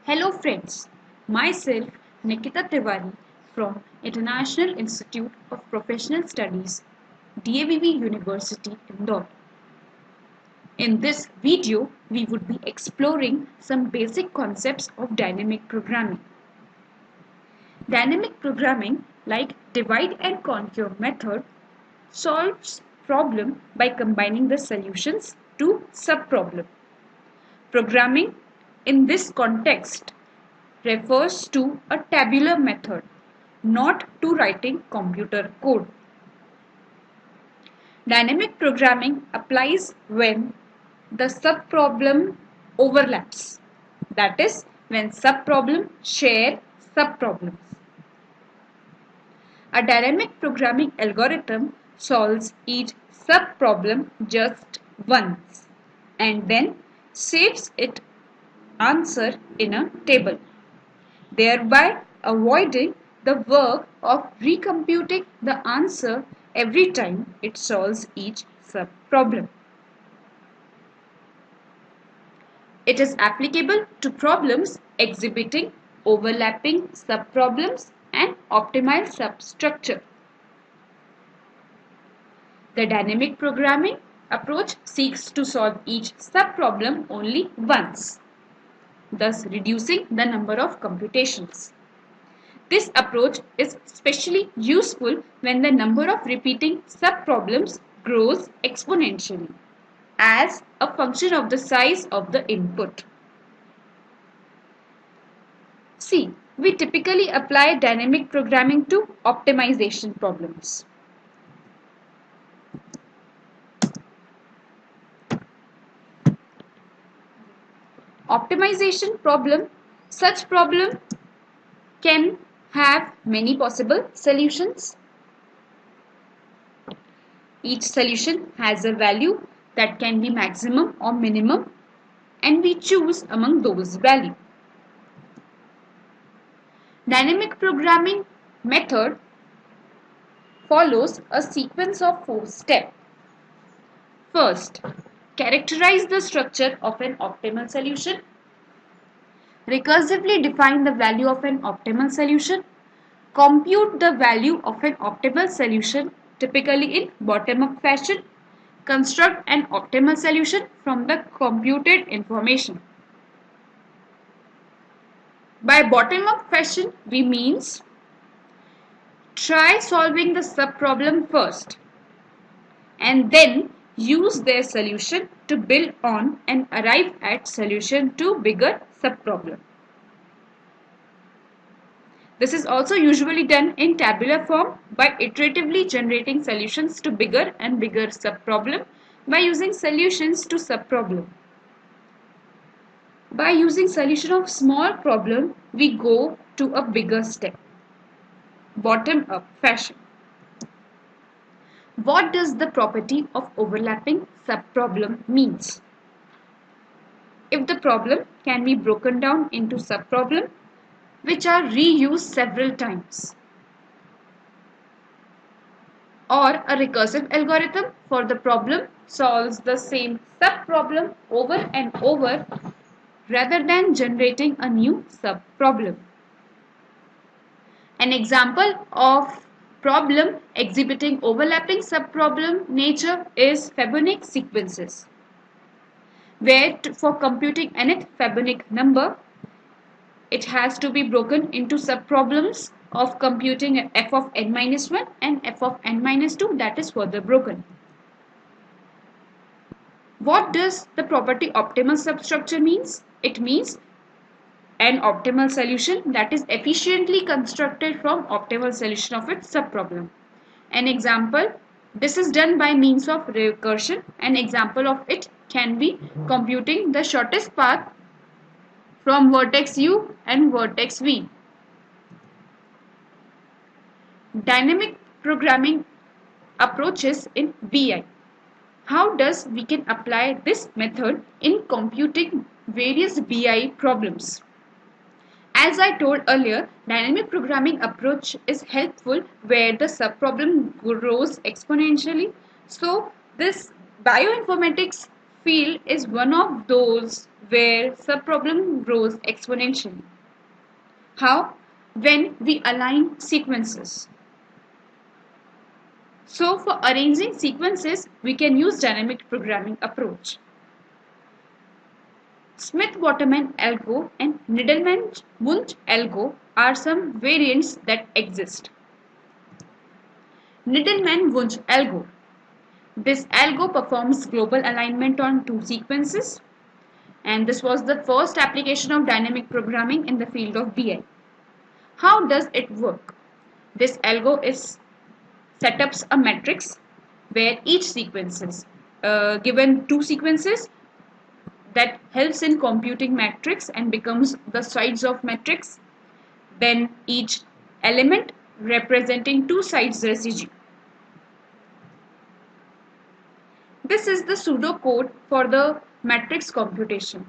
Hello friends, myself Nikita Tiwari from International Institute of Professional Studies, DAVV University, Indore. In this video, we would be exploring some basic concepts of dynamic programming. Dynamic programming, like divide and conquer method, solves problem by combining the solutions to subproblem. Programming in this context refers to a tabular method, not to writing computer code. Dynamic programming applies when the subproblem overlaps, that is, when subproblems share subproblems. A dynamic programming algorithm solves each subproblem just once and then saves its answer in a table, thereby avoiding the work of recomputing the answer every time it solves each subproblem. It is applicable to problems exhibiting overlapping subproblems and optimal substructure. The dynamic programming approach seeks to solve each subproblem only once, thus reducing the number of computations. This approach is especially useful when the number of repeating subproblems grows exponentially as a function of the size of the input. C. We typically apply dynamic programming to optimization problems. Optimization problem, such problem can have many possible solutions. Each solution has a value that can be maximum or minimum, and we choose among those values. Dynamic programming method follows a sequence of 4 steps. First, characterize the structure of an optimal solution. Recursively define the value of an optimal solution. Compute the value of an optimal solution, typically in bottom-up fashion. Construct an optimal solution from the computed information. By bottom-up fashion, we means try solving the subproblem first and then use their solution to build on and arrive at solution to bigger subproblem. This is also usually done in tabular form by iteratively generating solutions to bigger and bigger subproblem by using solutions to subproblem. By using solution of small problem, we go to a bigger step. Bottom-up fashion. What does the property of overlapping subproblem means? If the problem can be broken down into subproblem which are reused several times, or a recursive algorithm for the problem solves the same subproblem over and over rather than generating a new subproblem. An example of problem exhibiting overlapping subproblem nature is Fibonacci sequences, where for computing nth Fibonacci number, it has to be broken into subproblems of computing f of n-1 and f of n-2, that is further broken. What does the property optimal substructure means? It means an optimal solution that is efficiently constructed from optimal solution of its subproblem. An example, this is done by means of recursion. An example of it can be computing the shortest path from vertex u and vertex v. Dynamic programming approaches in BI. How does we can apply this method in computing various BI problems? As I told earlier, dynamic programming approach is helpful where the subproblem grows exponentially. So this bioinformatics field is one of those where subproblem grows exponentially. How? When we align sequences. So for arranging sequences, we can use dynamic programming approach. Smith-Waterman algo and Needleman-Wunsch algo are some variants that exist. Needleman-Wunsch algo. This algo performs global alignment on two sequences, and this was the first application of dynamic programming in the field of BI. How does it work? This algo set up a matrix where each sequences given two sequences that helps in computing matrix and becomes the sides of matrix. Then each element representing two sides residue. This is the pseudocode for the matrix computation.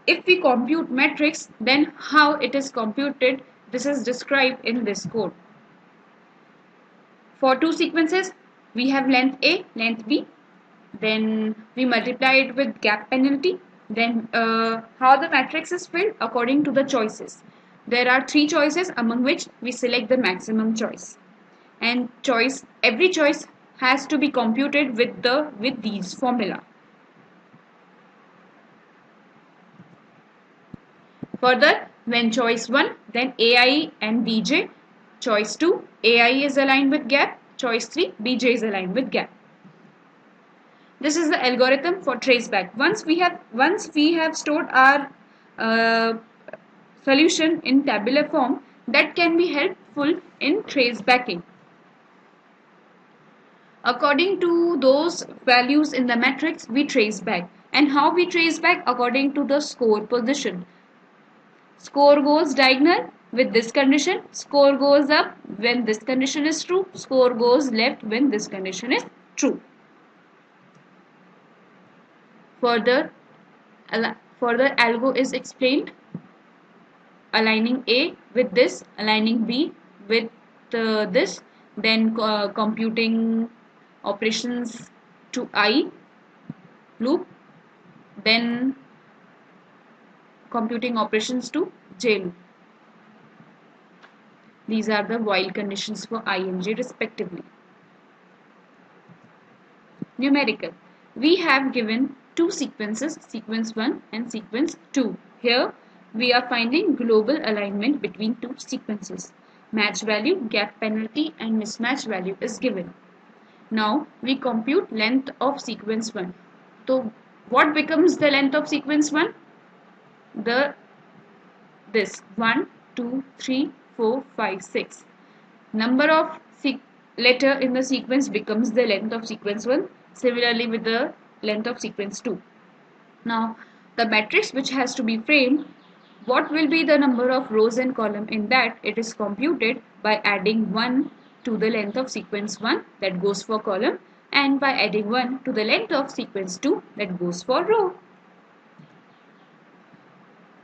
If we compute matrix, then how it is computed, this is described in this code. For two sequences, we have length A, length B. Then we multiply it with gap penalty. Then how the matrix is filled according to the choices. There are three choices among which we select the maximum choice. And every choice has to be computed with these formula. Further, when choice 1, then AI and BJ. Choice 2, AI is aligned with gap. Choice 3, BJ is aligned with gap. This is the algorithm for traceback. Once we have stored our solution in tabular form, that can be helpful in tracebacking. According to those values in the matrix, we trace back. And how we trace back? According to the score position. Score goes diagonal with this condition. Score goes up when this condition is true. Score goes left when this condition is true. Further algo is explained. Aligning A with this, aligning B with this, then computing operations to I loop, then computing operations to J loop. These are the while conditions for I and J respectively. Numerical. We have given two sequences, sequence 1 and sequence 2. Here we are finding global alignment between two sequences. Match value, gap penalty and mismatch value is given. Now we compute length of sequence 1. So what becomes the length of sequence 1? This 1, 2, 3, 4, 5, 6. Number of letter in the sequence becomes the length of sequence 1. Similarly with the length of sequence 2. Now the matrix which has to be framed, what will be the number of rows and column in that? It is computed by adding 1 to the length of sequence 1, that goes for column, and by adding 1 to the length of sequence 2, that goes for row.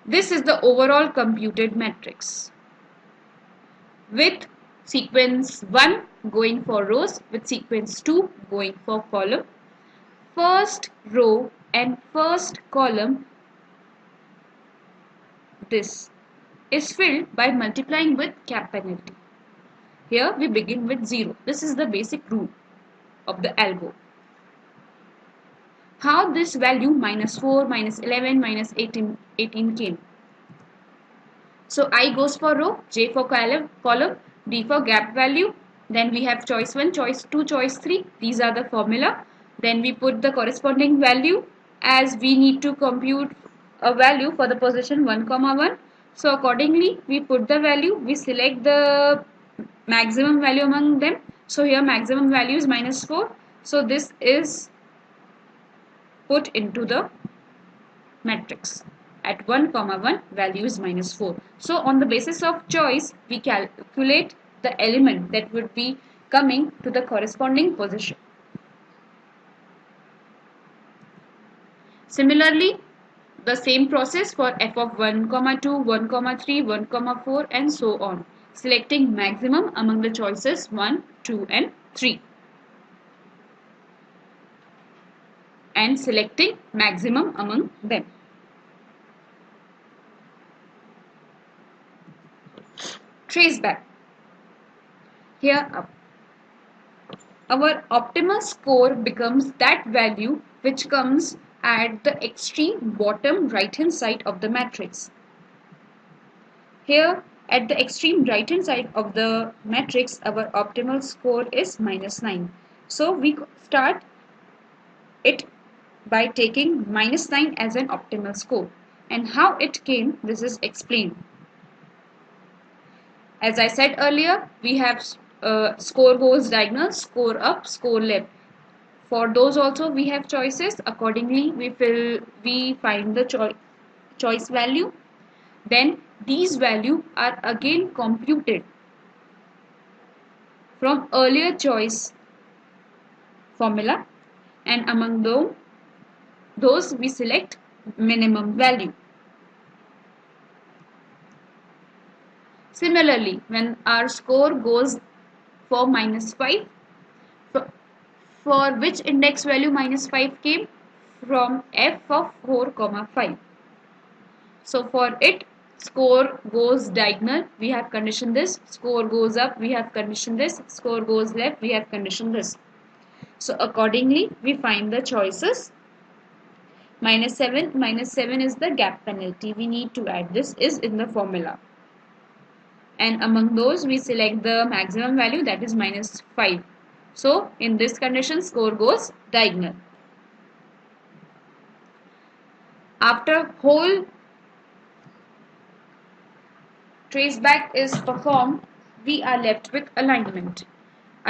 This is the overall computed matrix with sequence 1 going for rows, with sequence 2 going for column. First row and first column, this is filled by multiplying with gap penalty. Here we begin with 0. This is the basic rule of the algo. How this value -4, -11, -18 came? So I goes for row, J for column, D for gap value. Then we have choice 1, choice 2, choice 3. These are the formula. Then we put the corresponding value, as we need to compute a value for the position 1, 1. So accordingly we put the value, we select the maximum value among them. So here maximum value is -4. So this is put into the matrix. At 1, 1 value is -4. So on the basis of choice we calculate the element that would be coming to the corresponding position. Similarly, the same process for f of 1, 2, 1, 3, 1, 4 and so on, selecting maximum among the choices 1, 2 and 3. and selecting maximum among them. Traceback. Here our optimal score becomes that value which comes at the extreme bottom right hand side of the matrix. Here at the extreme right hand side of the matrix our optimal score is -9. So we start it by taking -9 as an optimal score. And how it came, this is explained. As I said earlier, we have score goes diagonal, score up, score left. For those also we have choices. Accordingly, we find the choice value. Then these values are again computed from earlier choice formula, and among those we select minimum value. Similarly, when our score goes for -5, for which index value -5 came? From f of 4, 5. So for it, score goes diagonal, we have conditioned this. Score goes up, we have conditioned this. Score goes left, we have conditioned this. So accordingly, we find the choices. -7 is the gap penalty. We need to add this is in the formula. And among those, we select the maximum value, that is -5. So in this condition, score goes diagonal. After whole traceback is performed, we are left with alignment.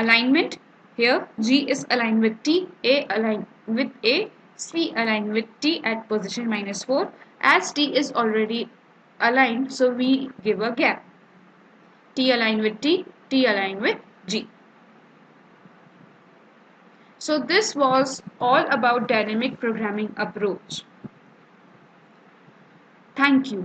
Alignment, here G is aligned with T, A aligned with A, C aligned with T at position -4. As T is already aligned, so we give a gap. T aligned with T, T aligned with G. So this was all about dynamic programming approach. Thank you.